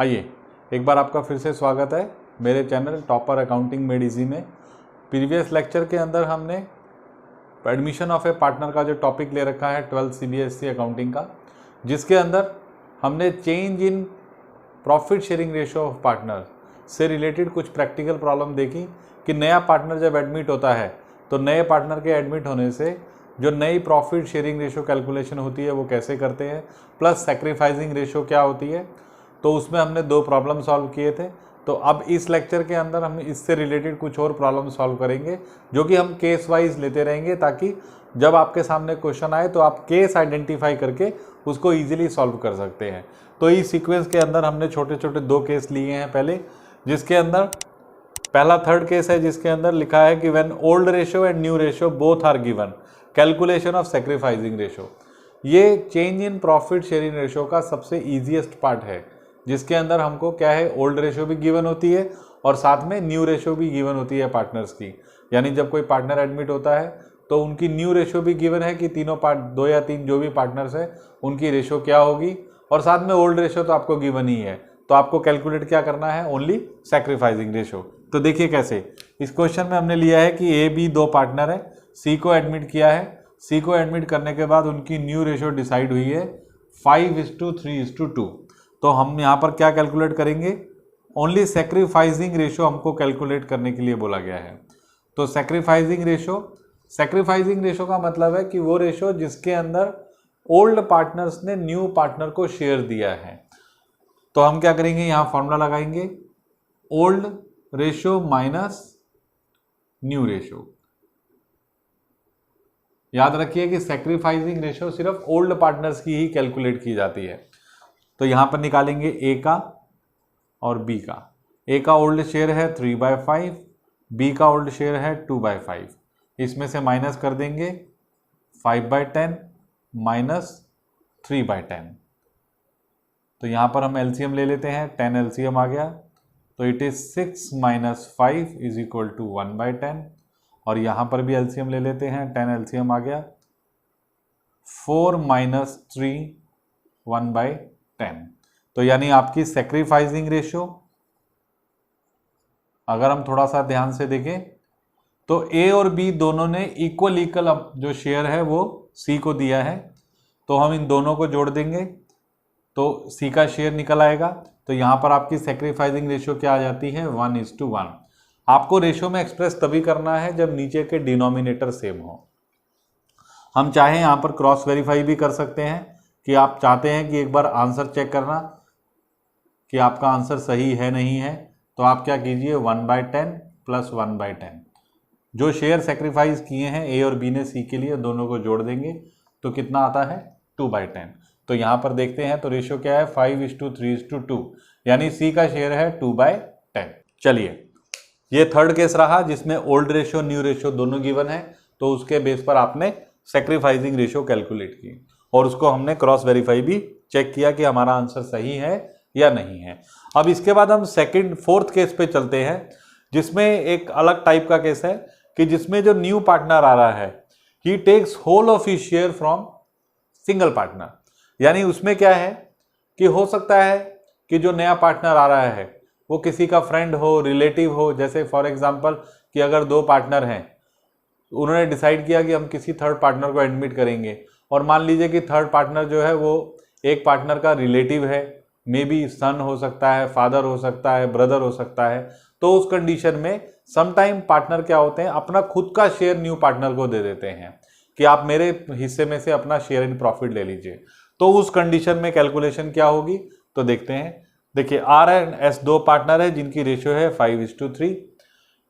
आइए एक बार आपका फिर से स्वागत है मेरे channel topper accounting made easy में। प्रीवियस लेक्चर के अंदर हमने एडमिशन ऑफ ए पार्टनर का जो टॉपिक ले रखा है 12th CBSE अकाउंटिंग का, जिसके अंदर हमने change in profit sharing ratio of partner से रिलेटेड कुछ प्रैक्टिकल प्रॉब्लम देखी कि नया पार्टनर जब एडमिट होता है तो नए पार्टनर के एडमिट होने से जो नई प्रॉफिट शेयरिंग रेशियो कैलकुलेशन होती है वो कैसे करते हैं, प्लस सैक्रिफाइसिंग रेशियो क्या होती है। तो उसमें हमने 2 प्रॉब्लम सॉल्व किए थे। तो अब इस लेक्चर के अंदर हम इससे रिलेटेड कुछ और प्रॉब्लम सॉल्व करेंगे जो कि हम केस वाइज लेते रहेंगे, ताकि जब आपके सामने क्वेश्चन आए तो आप केस आइडेंटिफाई करके उसको ईजिली सॉल्व कर सकते हैं। तो इस सीक्वेंस के अंदर हमने छोटे छोटे 2 केस लिए हैं पहले, जिसके अंदर पहला 3rd केस है जिसके अंदर लिखा है कि when old ratio and new ratio both are given calculation of sacrificing ratio. ये change in profit sharing ratio का सबसे ईजीएस्ट पार्ट है, जिसके अंदर हमको क्या है, ओल्ड रेशियो भी गिवन होती है और साथ में न्यू रेशियो भी गिवन होती है पार्टनर्स की। यानी जब कोई पार्टनर एडमिट होता है तो उनकी न्यू रेशियो भी गिवन है कि तीनों 2 या 3 जो भी पार्टनर्स है उनकी रेशियो क्या होगी, और साथ में ओल्ड रेशियो तो आपको गिवन ही है। तो आपको कैलकुलेट क्या करना है, ओनली सैक्रिफाइसिंग रेशियो। तो देखिए कैसे, इस क्वेश्चन में हमने लिया है कि A, B 2 पार्टनर है, C को एडमिट किया है। C को एडमिट करने के बाद उनकी न्यू रेशियो डिसाइड हुई है 5:3:2। तो हम यहाँ पर क्या कैलकुलेट करेंगे, ओनली सैक्रिफाइसिंग रेशियो हमको कैलकुलेट करने के लिए बोला गया है। तो सैक्रिफाइसिंग रेशियो का मतलब है कि वो रेशियो जिसके अंदर ओल्ड पार्टनर्स ने न्यू पार्टनर को शेयर दिया है। तो हम क्या करेंगे, यहाँ फॉर्मूला लगाएंगे, old ratio minus new ratio. याद रखिए कि सैक्रिफाइसिंग रेशियो सिर्फ ओल्ड पार्टनर्स की ही कैलकुलेट की जाती है। तो यहां पर निकालेंगे A का और B का। A का ओल्ड शेयर है 3/5, B का ओल्ड शेयर है 2/5। इसमें से माइनस कर देंगे 5/10 माइनस 3/10। तो यहां पर हम एलसीएम ले लेते हैं, 10 एलसीएम आ गया। तो इट इज 6 - 5 = 1/10। और यहां पर भी एलसीएम ले लेते हैं, 10 एलसीएम आ गया, 4 - 3 1/10। तो यानी आपकी सैक्रिफाइसिंग रेशियो, अगर हम थोड़ा सा ध्यान से देखें तो A और B दोनों ने इक्वल जो शेयर है वो C को दिया है। तो हम इन दोनों को जोड़ देंगे तो C का शेयर निकल आएगा। तो यहां पर आपकी सैक्रिफाइसिंग रेशियो क्या आ जाती है, 1:1। आपको रेशियो में एक्सप्रेस तभी करना है जब नीचे के डिनोमिनेटर सेम हो। हम चाहे यहां पर क्रॉस वेरीफाई भी कर सकते हैं कि आप चाहते हैं कि एक बार आंसर चेक करना कि आपका आंसर सही है नहीं है। तो आप क्या कीजिए, 1/10 + 1/10। जो शेयर सेक्रीफाइस किए हैं A और B ने C के लिए, दोनों को जोड़ देंगे तो कितना आता है, 2/10। तो यहां पर देखते हैं तो रेशियो क्या है, 5:3:2, यानी C का शेयर है 2/10। चलिए, ये 3rd केस रहा जिसमें ओल्ड रेशियो न्यू रेशियो दोनों गिवन है। तो उसके बेस पर आपने सैक्रिफाइसिंग रेशियो कैलकुलेट की और उसको हमने क्रॉस वेरीफाई भी चेक किया कि हमारा आंसर सही है या नहीं है। अब इसके बाद हम 4th केस पे चलते हैं, जिसमें एक अलग टाइप का केस है कि जिसमें जो न्यू पार्टनर आ रहा है, he takes whole of his share from single partner. यानी उसमें क्या है कि हो सकता है कि जो नया पार्टनर आ रहा है वो किसी का फ्रेंड हो, रिलेटिव हो। जैसे फॉर एग्जांपल कि अगर 2 पार्टनर हैं, उन्होंने डिसाइड किया कि हम किसी 3rd पार्टनर को एडमिट करेंगे, और मान लीजिए कि 3rd पार्टनर जो है वो एक पार्टनर का रिलेटिव है, मे बी सन हो सकता है, फादर हो सकता है, ब्रदर हो सकता है। तो उस कंडीशन में समटाइम पार्टनर क्या होते हैं, अपना खुद का शेयर न्यू पार्टनर को दे देते हैं कि आप मेरे हिस्से में से अपना शेयर इन प्रॉफिट ले लीजिए। तो उस कंडीशन में कैलकुलेशन क्या होगी, तो देखते हैं। देखिए, R एंड S 2 पार्टनर है जिनकी रेशियो है 5:3।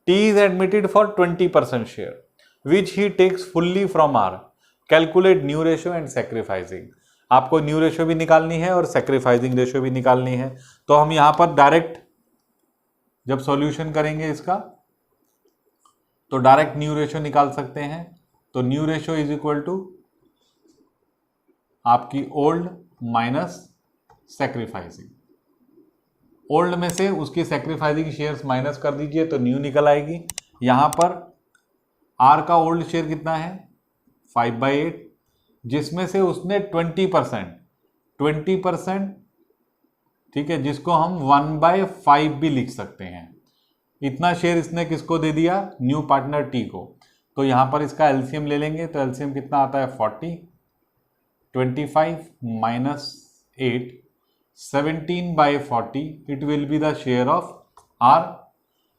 T is admitted for 20% share which he takes fully from R। Calculate new ratio and sacrificing. आपको न्यू रेशियो भी निकालनी है और सैक्रिफाइसिंग रेशियो भी निकालनी है। तो हम यहां पर डायरेक्ट जब सॉल्यूशन करेंगे इसका तो डायरेक्ट न्यू रेशियो निकाल सकते हैं। तो new ratio is equal to आपकी ओल्ड माइनस सैक्रिफाइसिंग। ओल्ड में से उसकी सैक्रिफाइसिंग शेयर्स माइनस कर दीजिए तो न्यू निकल आएगी। यहां पर R का ओल्ड शेयर कितना है, 5/8, जिसमें से उसने 20% ठीक है, जिसको हम 1/5 भी लिख सकते हैं। इतना शेयर इसने किसको दे दिया, न्यू पार्टनर टी को। तो यहाँ पर इसका एलसीएम ले लेंगे, तो एलसीएम कितना आता है 40, 25 minus 8, 17/40, it will be the share of R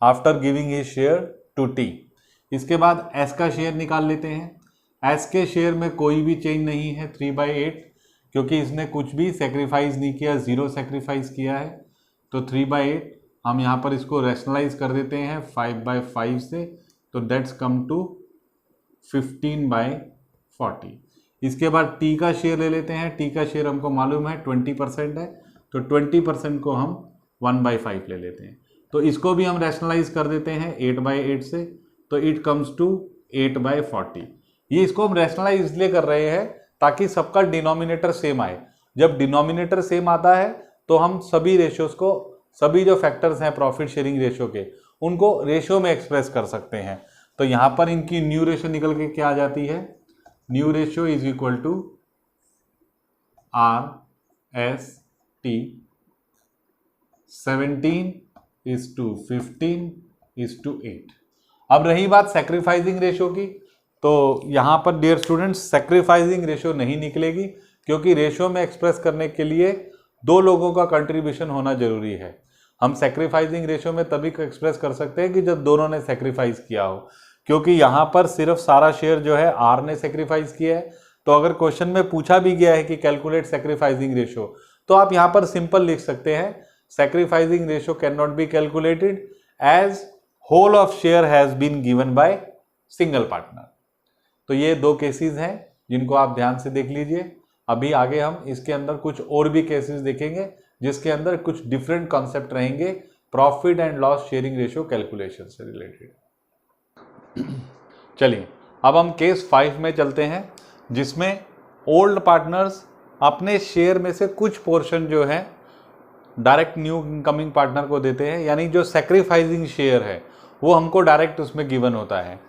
after giving his share to T. इसके बाद एस का शेयर निकाल लेते हैं। एस के शेयर में कोई भी चेंज नहीं है 3/8, क्योंकि इसने कुछ भी सेक्रीफाइस नहीं किया, 0 सेक्रीफाइस किया है। तो 3/8 हम यहाँ पर इसको रैशनलाइज कर देते हैं 5/5 से, तो दैट्स कम टू 15/40। इसके बाद टी का शेयर ले लेते हैं। टी का शेयर हमको मालूम है 20% है, तो 20% को हम 1/5 ले लेते हैं। तो इसको भी हम रैशनलाइज कर देते हैं 8/8 से, तो इट कम्स टू 8/40। ये इसको हम रैशनलाइज इसलिए कर रहे हैं ताकि सबका डिनोमिनेटर सेम आए। जब डिनोमिनेटर सेम आता है तो हम सभी रेशियोज को, सभी जो फैक्टर्स हैं प्रॉफिट शेयरिंग रेशियो के, उनको रेशियो में एक्सप्रेस कर सकते हैं। तो यहाँ पर इनकी न्यू रेशियो निकल के क्या आ जाती है, new ratio is equal to RST 17:15:8। अब रही बात सेक्रीफाइसिंग रेशियो की, तो यहाँ पर डियर स्टूडेंट्स सेक्रीफाइसिंग रेशियो नहीं निकलेगी, क्योंकि रेशियो में एक्सप्रेस करने के लिए दो लोगों का कंट्रीब्यूशन होना जरूरी है। हम सेक्रीफाइसिंग रेशियो में तभी एक्सप्रेस कर सकते हैं कि जब दोनों ने सेक्रीफाइस किया हो, क्योंकि यहाँ पर सिर्फ सारा शेयर जो है आर ने सेक्रीफाइस किया है। तो अगर क्वेश्चन में पूछा भी गया है कि कैलकुलेट सेक्रीफाइसिंग रेशियो, तो आप यहाँ पर सिंपल लिख सकते हैं sacrificing ratio can not be calculated as whole of share has been given by single partner. तो ये दो केसेस हैं जिनको आप ध्यान से देख लीजिए। अभी आगे हम इसके अंदर कुछ और भी केसेस देखेंगे जिसके अंदर कुछ डिफरेंट कॉन्सेप्ट रहेंगे profit and loss sharing ratio calculation से रिलेटेड। चलिए अब हम केस 5 में चलते हैं, जिसमें ओल्ड पार्टनर्स अपने शेयर में से कुछ पोर्शन जो है डायरेक्ट न्यू इनकमिंग पार्टनर को देते हैं, यानी जो सेक्रीफाइसिंग शेयर है वो हमको डायरेक्ट उसमें गिवन होता है।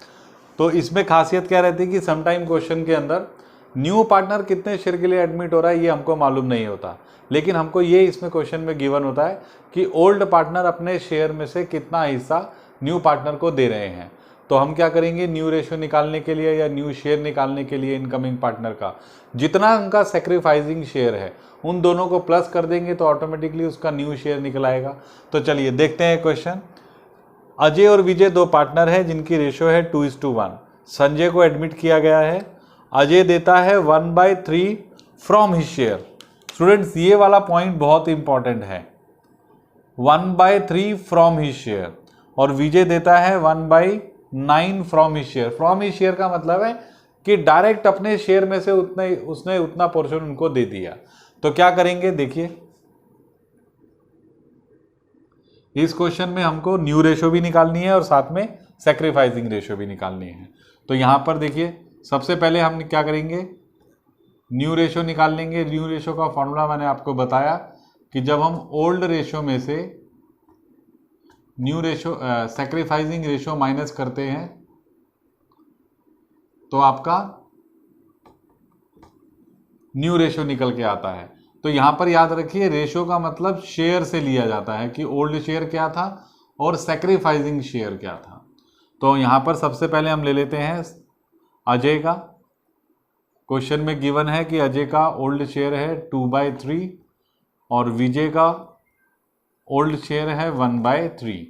तो इसमें खासियत क्या रहती है कि समटाइम क्वेश्चन के अंदर न्यू पार्टनर कितने शेयर के लिए एडमिट हो रहा है ये हमको मालूम नहीं होता, लेकिन हमको ये इसमें क्वेश्चन में गिवन होता है कि ओल्ड पार्टनर अपने शेयर में से कितना हिस्सा न्यू पार्टनर को दे रहे हैं। तो हम क्या करेंगे, न्यू रेशियो निकालने के लिए या न्यू शेयर निकालने के लिए इनकमिंग पार्टनर का जितना उनका सेक्रीफाइसिंग शेयर है उन दोनों को प्लस कर देंगे तो ऑटोमेटिकली उसका न्यू शेयर निकल आएगा। तो चलिए देखते हैं क्वेश्चन। अजय और विजय दो पार्टनर है जिनकी रेशियो है 2:1। संजय को एडमिट किया गया है। अजय देता है 1/3 फ्रॉम हिज शेयर। स्टूडेंट्स ये वाला पॉइंट बहुत इंपॉर्टेंट है, 1/3 फ्रॉम हिज शेयर, और विजय देता है 1/9 from his share. From his share का मतलब है कि डायरेक्ट अपने शेयर में से उसने उतना पोर्शन उनको दे दिया। तो क्या करेंगे देखिए, इस क्वेश्चन में हमको न्यू रेशियो भी निकालनी है और साथ में सेक्रीफाइसिंग रेशियो भी निकालनी है। तो यहां पर देखिए सबसे पहले हम क्या करेंगे, न्यू रेशियो निकाल लेंगे। न्यू रेशियो का फॉर्मूला मैंने आपको बताया कि जब हम ओल्ड रेशियो में से new ratio sacrificing ratio minus करते हैं तो आपका न्यू रेशियो निकल के आता है। तो यहां पर याद रखिए रेशियो का मतलब शेयर से लिया जाता है कि ओल्ड शेयर क्या था और सेक्रीफाइसिंग शेयर क्या था। तो यहां पर सबसे पहले हम ले लेते हैं अजय का। क्वेश्चन में गिवन है कि अजय का ओल्ड शेयर है 2/3 और विजय का ओल्ड शेयर है 1/3।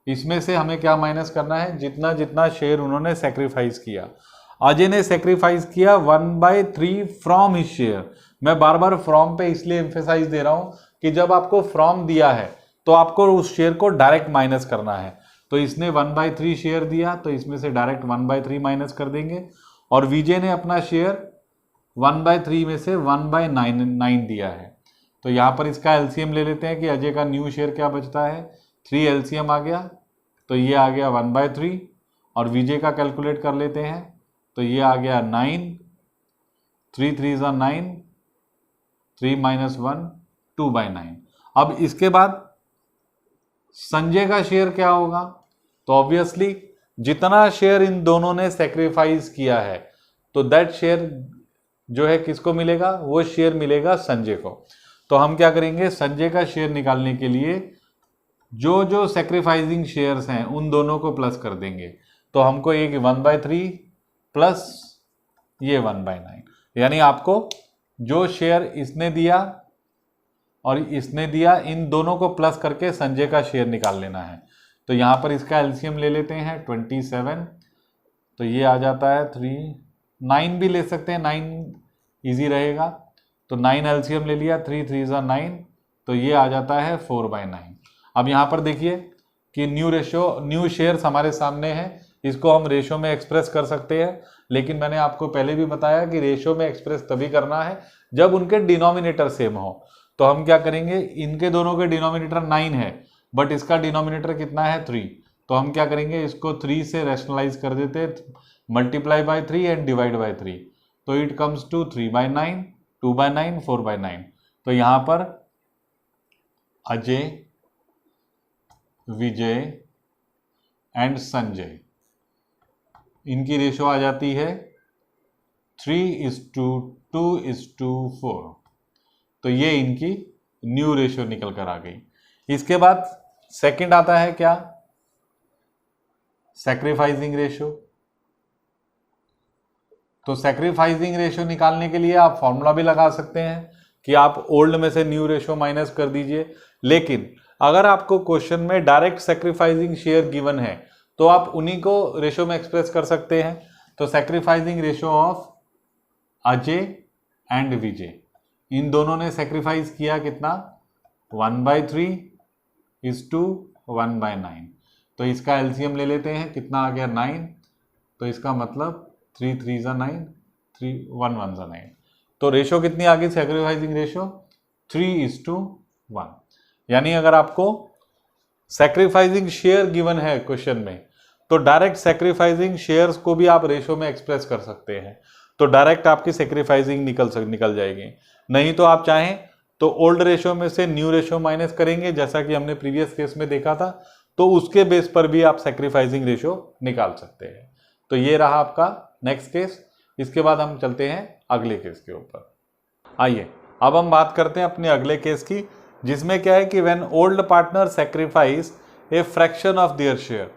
इसमें से हमें क्या माइनस करना है, जितना जितना शेयर उन्होंने सेक्रीफाइस किया। अजय ने सेक्रीफाइस किया 1/3 फ्रॉम हिज शेयर। मैं बार बार फ्रॉम पे इसलिए एम्फेसाइज दे रहा हूं कि जब आपको फ्रॉम दिया है तो आपको उस शेयर को डायरेक्ट माइनस करना है। तो इसने 1/3 शेयर दिया तो इसमें से डायरेक्ट 1/3 माइनस कर देंगे, और विजय ने अपना शेयर 1/3 में से 1/9 दिया है। तो यहाँ पर इसका एलसीएम ले लेते हैं कि अजय का न्यू शेयर क्या बचता है, 3 एलसीएम आ गया, तो ये आ गया 1/3, और विजय का कैलकुलेट कर लेते हैं तो ये आ गया 9, 3 3 9, 3 - 1 2/9। अब इसके बाद संजय का शेयर क्या होगा, तो ऑब्वियसली जितना शेयर इन दोनों ने सेक्रीफाइस किया है तो दैट शेयर जो है किसको मिलेगा, वो शेयर मिलेगा संजय को। तो हम क्या करेंगे, संजय का शेयर निकालने के लिए जो जो सेक्रीफाइसिंग शेयर्स हैं उन दोनों को प्लस कर देंगे। तो हमको एक 1/3 प्लस ये 1/9, यानी आपको जो शेयर इसने दिया और इसने दिया, इन दोनों को प्लस करके संजय का शेयर निकाल लेना है। तो यहाँ पर इसका एलसीएम ले लेते हैं 27, तो ये आ जाता है 3, 9 भी ले सकते हैं, 9 ईजी रहेगा। तो 9 एलसीएम ले लिया, 3 3 9, तो ये आ जाता है 4/9। अब यहाँ पर देखिए कि न्यू शेयर्स हमारे सामने है, इसको हम रेशो में एक्सप्रेस कर सकते हैं, लेकिन मैंने आपको पहले भी बताया कि रेशो में एक्सप्रेस तभी करना है जब उनके डिनोमिनेटर सेम हो। तो हम क्या करेंगे, इनके दोनों के डिनोमिनेटर 9 है बट इसका डिनोमिनेटर कितना है 3, तो हम क्या करेंगे, इसको 3 से रैशनलाइज कर देते, multiply by 3 and divide by 3, तो इट कम्स टू 3/9, 2/9, 4/9। तो यहाँ पर अजय, विजय एंड संजय, इनकी रेशो आ जाती है 3:2:4। तो ये इनकी न्यू रेशो निकल कर आ गई। इसके बाद सेकंड आता है क्या, सैक्रिफाइसिंग रेशो। तो सैक्रिफाइसिंग रेशो निकालने के लिए आप फॉर्मूला भी लगा सकते हैं कि आप ओल्ड में से न्यू रेशो माइनस कर दीजिए, लेकिन अगर आपको क्वेश्चन में डायरेक्ट सैक्रिफाइसिंग शेयर गिवन है तो आप उन्हीं को रेशो में एक्सप्रेस कर सकते हैं। तो sacrificing ratio of Ajay and Vijay, इन दोनों ने सैक्रिफाइस किया कितना, 1/3:1/9। तो इसका एलसीएम ले लेते हैं, कितना आ गया 9, तो इसका मतलब 3 3 9, 3 1 1 9। तो रेशो कितनी आ गई, सैक्रिफाइसिंग रेशो 3:1। यानी अगर आपको सैक्रिफाइसिंग शेयर गिवन है क्वेश्चन में तो डायरेक्ट सैक्रिफाइसिंग शेयर्स को भी आप रेशो में एक्सप्रेस कर सकते हैं, तो डायरेक्ट आपकी सैक्रिफाइसिंग निकल जाएगी। नहीं तो आप चाहें तो ओल्ड रेशो में से न्यू रेशो माइनस करेंगे, जैसा कि हमने प्रीवियस केस में देखा था, तो उसके बेस पर भी आप सैक्रिफाइसिंग रेशो निकाल सकते हैं। तो ये रहा आपका नेक्स्ट केस। इसके बाद हम चलते हैं अगले केस के ऊपर। आइए अब हम बात करते हैं अपने अगले केस की, जिसमें क्या है कि when old partner sacrifice a fraction of their share,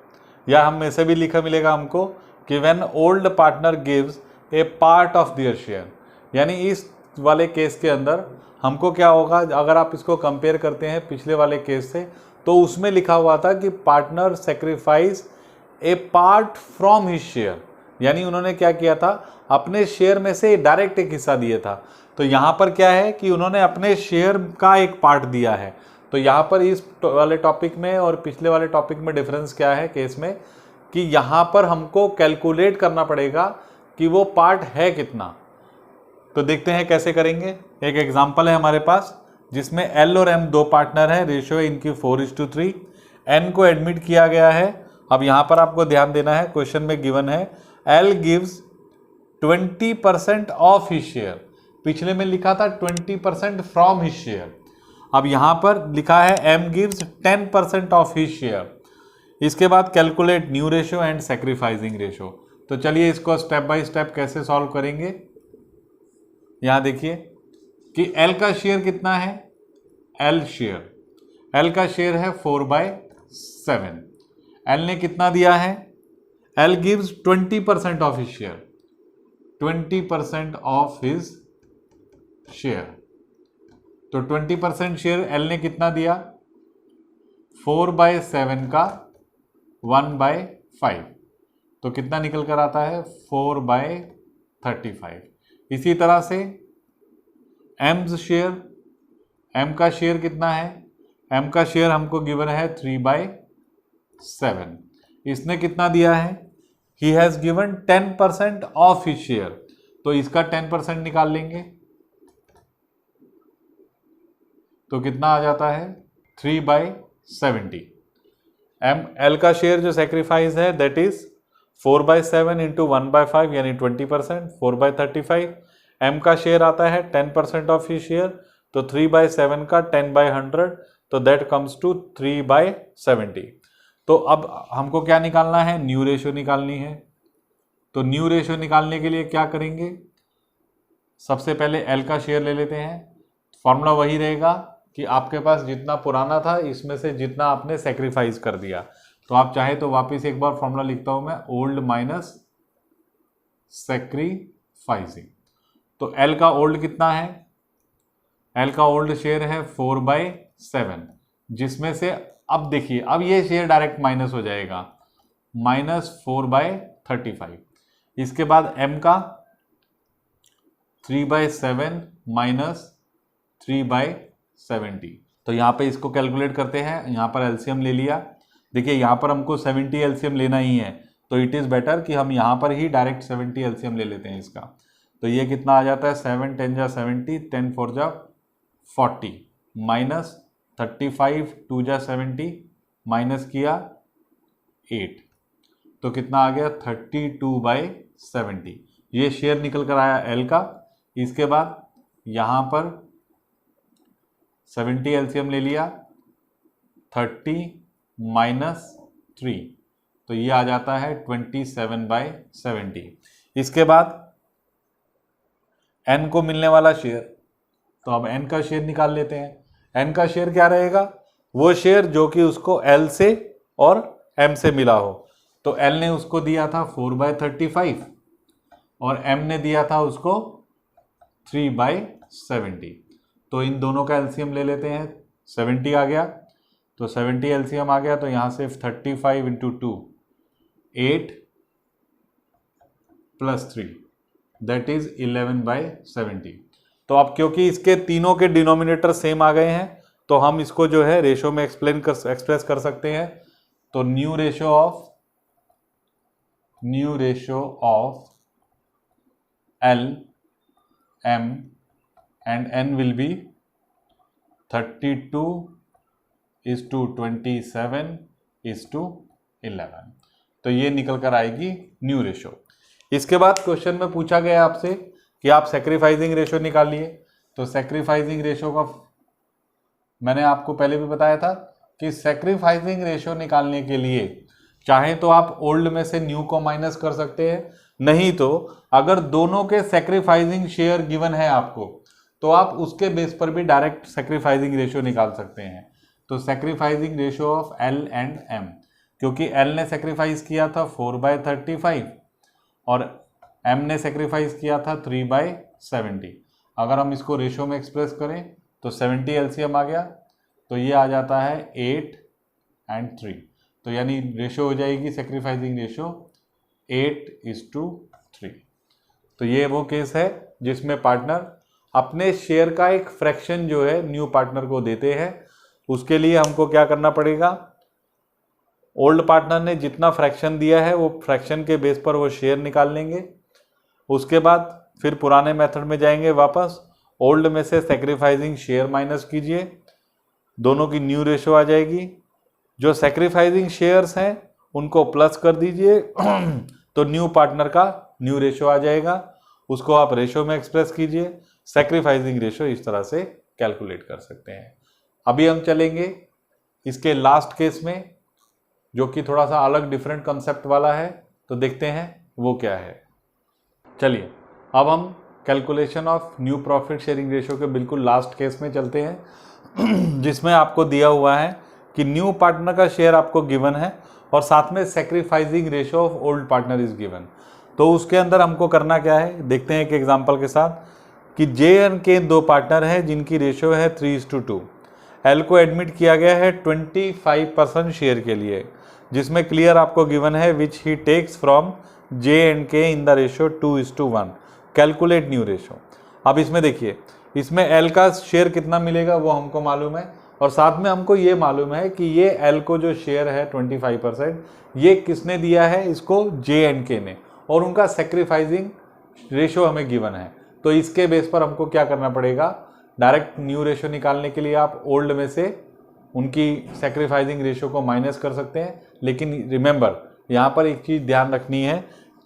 या हम ऐसे भी लिखा मिलेगा हमको कि when old partner gives A part of their share. यानी इस वाले केस के अंदर हमको क्या होगा, अगर आप इसको कंपेयर करते हैं पिछले वाले केस से, तो उसमें लिखा हुआ था कि partner sacrifice A part from his share, यानी उन्होंने क्या किया था, अपने शेयर में से डायरेक्ट एक हिस्सा दिया था। तो यहाँ पर क्या है कि उन्होंने अपने शेयर का एक पार्ट दिया है। तो यहाँ पर इस वाले टॉपिक में और पिछले वाले टॉपिक में डिफरेंस क्या है केस में, कि यहाँ पर हमको कैलकुलेट करना पड़ेगा कि वो पार्ट है कितना। तो देखते हैं कैसे करेंगे। एक एग्जांपल है हमारे पास जिसमें एल और एम दो पार्टनर है, रेशियो है इनकी 4:3, एन को एडमिट किया गया है। अब यहाँ पर आपको ध्यान देना है, क्वेश्चन में गिवन है L gives 20% of his share, पिछले में लिखा था 20% फ्रॉम हिज शेयर, अब यहाँ पर लिखा है M gives 10% of his share. इसके बाद calculate new ratio and sacrificing ratio. तो चलिए इसको स्टेप बाय स्टेप कैसे सॉल्व करेंगे। यहाँ देखिए कि एल का शेयर कितना है, एल का शेयर है 4/7। एल ने कितना दिया है, L gives 20% of his share, 20% of his share. तो 20% शेयर एल ने कितना दिया, 4/7 का 1/5, तो कितना निकल कर आता है 4/35। इसी तरह से एम्स शेयर, एम का शेयर कितना है, एम का शेयर हमको गिवन है 3/7। इसने कितना दिया है, he has given 10% of his share, तो इसका 10% निकाल लेंगे तो कितना आ जाता है 3/70। एल का शेयर जो सेक्रीफाइस है दैट इज 4/7 इंटू 1/5 यानी 20%, 4/35। एम का शेयर आता है 10% ऑफ ही शेयर, तो 3/7 का 10/100, तो दैट कम्स टू 3/70। तो अब हमको क्या निकालना है, न्यू रेशो निकालनी है। तो न्यू रेशो निकालने के लिए क्या करेंगे, सबसे पहले एल का शेयर ले लेते हैं, फॉर्मूला वही रहेगा कि आपके पास जितना पुराना था इसमें से जितना आपने सेक्रीफाइस कर दिया। तो आप चाहे तो वापस एक बार फॉर्मूला लिखता हूं मैं, ओल्ड माइनस सेक्रीफाइसिंग। तो एल का ओल्ड कितना है, एल का ओल्ड शेयर है 4/7, जिसमें से अब देखिए अब ये शेयर डायरेक्ट माइनस हो जाएगा, -4/35। इसके बाद एम का 3/7 -3/70। तो यहाँ पे इसको कैलकुलेट करते हैं, यहाँ पर एलसीएम ले लिया। देखिए यहाँ पर हमको 70 एलसीएम लेना ही है, तो इट इज़ बेटर कि हम यहाँ पर ही डायरेक्ट 70 एलसीएम ले लेते हैं इसका। तो ये कितना आ जाता है, 7 10 जा 70, 10 4 जा 40, -35 2 जा 70, माइनस किया 8, तो कितना आ गया 32/70। ये शेयर निकल कर आया एल का। इसके बाद यहाँ पर 70 एलसीएम ले लिया, 30 -3, तो ये आ जाता है 27/70। इसके बाद एन को मिलने वाला शेयर, तो अब एन का शेयर निकाल लेते हैं। एन का शेयर क्या रहेगा, वो शेयर जो कि उसको एल से और एम से मिला हो। तो एल ने उसको दिया था 4/35 और एम ने दिया था उसको 3/70। तो इन दोनों का एलसीएम ले लेते हैं, 70 आ गया, तो 70 एलसीएम आ गया, तो यहाँ से 35 × 2 8 + 3 दैट इज 11/70। तो अब क्योंकि इसके तीनों के डिनोमिनेटर सेम आ गए हैं तो हम इसको जो है रेशो में एक्सप्रेस कर सकते हैं। तो new ratio of L M and N will be 32:27:11। तो ये निकल कर आएगी न्यू रेशो। इसके बाद क्वेश्चन में पूछा गया आपसे कि आप सैक्रिफाइसिंग रेशो निकालिए। तो सैक्रिफाइसिंग रेशो का मैंने आपको पहले भी बताया था कि सैक्रिफाइसिंग रेशो निकालने के लिए चाहे तो आप ओल्ड में से न्यू को माइनस कर सकते हैं, नहीं तो अगर दोनों के सैक्रिफाइसिंग शेयर गिवन है आपको तो आप उसके बेस पर भी डायरेक्ट सैक्रिफाइसिंग रेशो निकाल सकते हैं। तो sacrificing ratio of L and M, क्योंकि L ने सैक्रिफाइस किया था 4/35 और M ने सैक्रिफाइस किया था 3/70। अगर हम इसको रेशो में एक्सप्रेस करें तो 70 एलसीएम आ गया, तो ये आ जाता है 8 और 3। तो यानी रेशो हो जाएगी सैक्रिफाइसिंग रेशो 8:3। तो ये वो केस है जिसमें पार्टनर अपने शेयर का एक फ्रैक्शन जो है न्यू पार्टनर को देते हैं। उसके लिए हमको क्या करना पड़ेगा, ओल्ड पार्टनर ने जितना फ्रैक्शन दिया है वो फ्रैक्शन के बेस पर वो शेयर निकाल लेंगे। उसके बाद फिर पुराने मेथड में जाएंगे वापस, ओल्ड में से सैक्रिफाइसिंग शेयर माइनस कीजिए, दोनों की न्यू रेशो आ जाएगी। जो सैक्रिफाइसिंग शेयर्स हैं उनको प्लस कर दीजिए तो न्यू पार्टनर का न्यू रेशो आ जाएगा, उसको आप रेशो में एक्सप्रेस कीजिए। सैक्रिफाइसिंग रेशो इस तरह से कैलकुलेट कर सकते हैं। अभी हम चलेंगे इसके लास्ट केस में जो कि थोड़ा सा अलग डिफरेंट कंसेप्ट वाला है, तो देखते हैं वो क्या है। चलिए अब हम calculation of new profit sharing ratio के बिल्कुल लास्ट केस में चलते हैं जिसमें आपको दिया हुआ है कि न्यू पार्टनर का शेयर आपको गिवन है और साथ में sacrificing ratio of old partner is given. तो उसके अंदर हमको करना क्या है, देखते हैं एक एग्जांपल के साथ कि जे एंड के दो पार्टनर हैं जिनकी रेशो है 3:2। एल को एडमिट किया गया है 25% शेयर के लिए, जिसमें क्लियर आपको गिवन है विच he takes from J and के in the ratio 2:1। Calculate new ratio. अब इसमें देखिए, इसमें एल का शेयर कितना मिलेगा वो हमको मालूम है और साथ में हमको ये मालूम है कि ये एल को जो शेयर है 25% ये किसने दिया है, इसको जे एंड के ने, और उनका सैक्रिफाइसिंग रेशो हमें गिवन है। तो इसके बेस पर हमको क्या करना पड़ेगा, डायरेक्ट न्यू रेशो निकालने के लिए आप ओल्ड में से उनकी सैक्रिफाइसिंग रेशो को माइनस कर सकते हैं। लेकिन रिमेंबर यहाँ पर एक चीज़ ध्यान रखनी है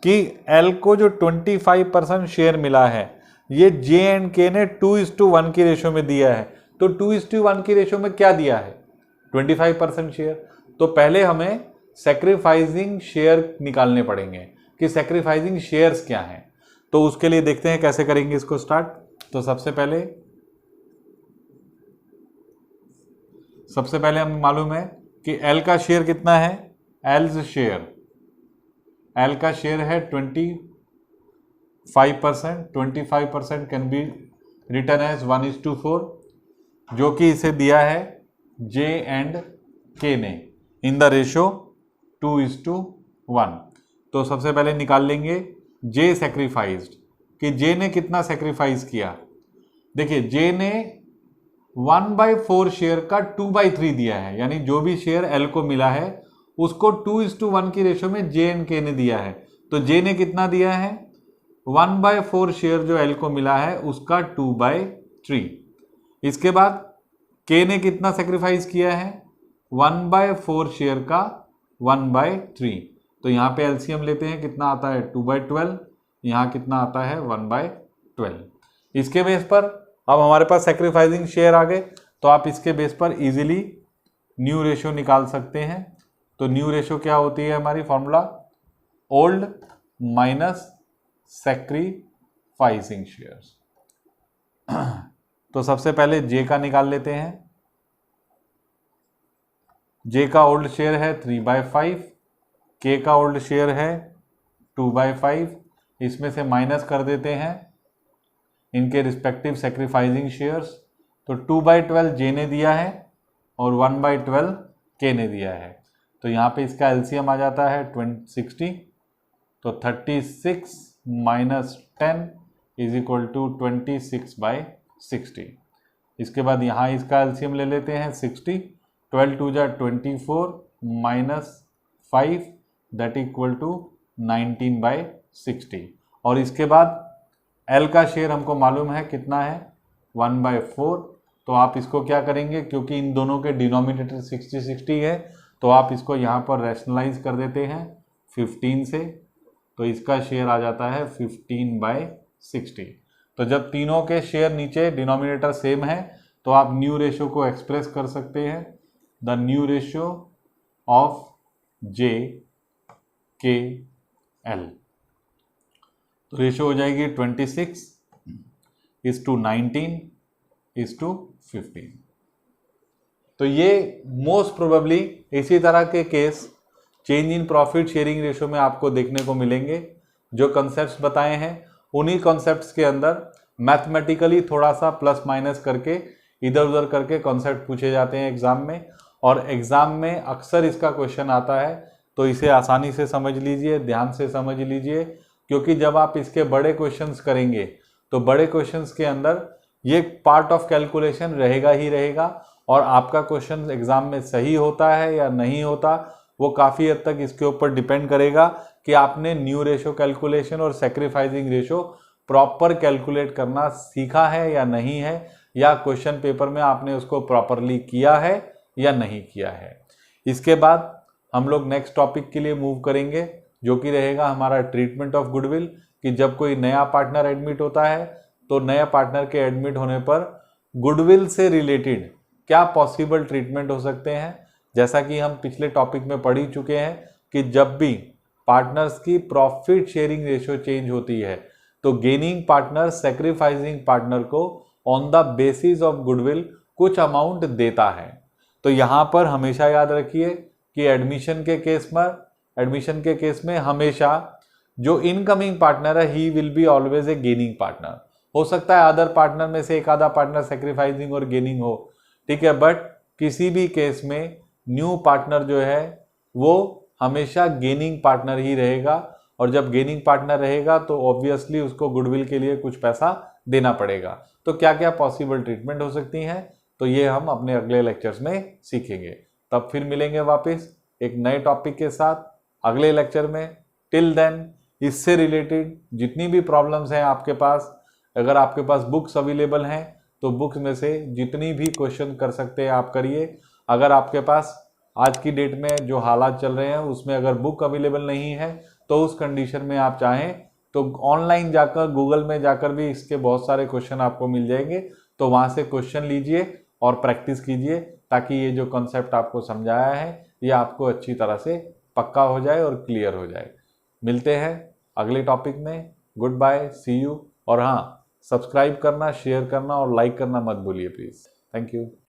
कि एल को जो 25% शेयर मिला है ये जे एंड के ने 2:1 की रेशो में दिया है। तो 2:1 की रेशो में क्या दिया है, 25% शेयर। तो पहले हमें सैक्रिफाइसिंग शेयर निकालने पड़ेंगे कि सैक्रिफाइसिंग शेयर्स क्या हैं। तो उसके लिए देखते हैं कैसे करेंगे इसको स्टार्ट। तो सबसे पहले सबसे पहले हमें मालूम है कि एल का शेयर कितना है, एल का शेयर है 25%, 25% कैन बी रिटर्न एज 1:4, जो कि इसे दिया है जे एंड के ने इन द रेशो 2:1। तो सबसे पहले निकाल लेंगे जे सेक्रीफाइस्ड, कि जे ने कितना सेक्रीफाइस किया। देखिए जे ने 1/4 शेयर का 2/3 दिया है, यानी जो भी शेयर एल को मिला है उसको 2:1 की रेशो में जे एंड के ने दिया है। तो जे ने कितना दिया है, 1/4 शेयर जो एल को मिला है उसका 2/3। इसके बाद के ने कितना सेक्रीफाइस किया है, 1/4 शेयर का 1/3। तो यहाँ पे एलसीएम लेते हैं, कितना आता है 2/12, यहाँ कितना आता है 1/12। इसके बेस पर अब हमारे पास सेक्रीफाइसिंग शेयर आ गए, तो आप इसके बेस पर इजीली न्यू रेशो निकाल सकते हैं। तो न्यू रेशो क्या होती है हमारी, formula old minus sacrificing shares. तो सबसे पहले जे का निकाल लेते हैं। जे का ओल्ड शेयर है 3/5, के का ओल्ड शेयर है 2/5, इसमें से माइनस कर देते हैं इनके रिस्पेक्टिव सेक्रीफाइसिंग शेयर्स। तो 2/12 जे ने दिया है और 1/12 के ने दिया है। तो यहाँ पे इसका एलसीएम आ जाता है 60। तो 36 माइनस 10 इज इक्वल टू 26/60। इसके बाद यहाँ इसका एलसीएम ले लेते हैं 60, 12 2 जा 24 माइनस 5 दैट इक्वल टू 19/60। और इसके बाद एल का शेयर हमको मालूम है कितना है 1/4। तो आप इसको क्या करेंगे, क्योंकि इन दोनों के डिनोमिनेटर 60 है, तो आप इसको यहाँ पर रैशनलाइज कर देते हैं 15 से। तो इसका शेयर आ जाता है 15/60। तो जब तीनों के शेयर नीचे डिनोमिनेटर सेम है तो आप न्यू रेशो को एक्सप्रेस कर सकते हैं, द न्यू रेशो ऑफ जे के एल। तो रेशो हो जाएगी 26:19:15। तो ये मोस्ट प्रोबेबली इसी तरह के case change in profit sharing ratio में आपको देखने को मिलेंगे। जो कॉन्सेप्ट्स बताए हैं उन्हीं कॉन्सेप्ट्स के अंदर मैथमेटिकली थोड़ा सा प्लस माइनस करके इधर उधर करके कॉन्सेप्ट पूछे जाते हैं एग्जाम में, और एग्जाम में अक्सर इसका क्वेश्चन आता है। तो इसे आसानी से समझ लीजिए, ध्यान से समझ लीजिए, क्योंकि जब आप इसके बड़े क्वेश्चंस करेंगे तो बड़े क्वेश्चंस के अंदर ये पार्ट ऑफ कैलकुलेशन रहेगा ही रहेगा। और आपका क्वेश्चन एग्जाम में सही होता है या नहीं होता वो काफ़ी हद तक इसके ऊपर डिपेंड करेगा कि आपने न्यू रेशो कैलकुलेशन और सेक्रीफाइसिंग रेशो प्रॉपर कैलकुलेट करना सीखा है या नहीं है, या क्वेश्चन पेपर में आपने उसको प्रॉपरली किया है या नहीं किया है। इसके बाद हम लोग नेक्स्ट टॉपिक के लिए मूव करेंगे, जो कि रहेगा हमारा ट्रीटमेंट ऑफ गुडविल। कि जब कोई नया पार्टनर एडमिट होता है तो नया पार्टनर के एडमिट होने पर गुडविल से रिलेटेड क्या पॉसिबल ट्रीटमेंट हो सकते हैं। जैसा कि हम पिछले टॉपिक में पढ़ ही चुके हैं कि जब भी पार्टनर्स की प्रॉफिट शेयरिंग रेशियो चेंज होती है तो गेनिंग पार्टनर सेक्रीफाइसिंग पार्टनर को on the basis of goodwill कुछ अमाउंट देता है। तो यहाँ पर हमेशा याद रखिए कि एडमिशन के केस में हमेशा जो इनकमिंग पार्टनर है he will be always a gaining partner. हो सकता है अदर पार्टनर में से एक आधा पार्टनर सेक्रीफाइसिंग और गेनिंग हो, ठीक है, बट किसी भी केस में न्यू पार्टनर जो है वो हमेशा गेनिंग पार्टनर ही रहेगा। और जब गेनिंग पार्टनर रहेगा तो ऑब्वियसली उसको गुडविल के लिए कुछ पैसा देना पड़ेगा। तो क्या क्या पॉसिबल ट्रीटमेंट हो सकती हैं, तो ये हम अपने अगले लेक्चर्स में सीखेंगे। तब फिर मिलेंगे वापस एक नए टॉपिक के साथ अगले लेक्चर में। टिल देन इससे रिलेटेड जितनी भी प्रॉब्लम्स हैं आपके पास, अगर आपके पास बुक्स अवेलेबल हैं तो बुक्स में से जितनी भी क्वेश्चन कर सकते हैं आप करिए। अगर आपके पास आज की डेट में जो हालात चल रहे हैं उसमें अगर बुक अवेलेबल नहीं है तो उस कंडीशन में आप चाहें तो ऑनलाइन जाकर गूगल में जाकर भी इसके बहुत सारे क्वेश्चन आपको मिल जाएंगे। तो वहाँ से क्वेश्चन लीजिए और प्रैक्टिस कीजिए ताकि ये जो कॉन्सेप्ट आपको समझाया है ये आपको अच्छी तरह से पक्का हो जाए और क्लियर हो जाए। मिलते हैं अगले टॉपिक में। Good bye, see you. और हाँ, सब्सक्राइब करना, शेयर करना और लाइक करना मत भूलिए प्लीज़। Thank you.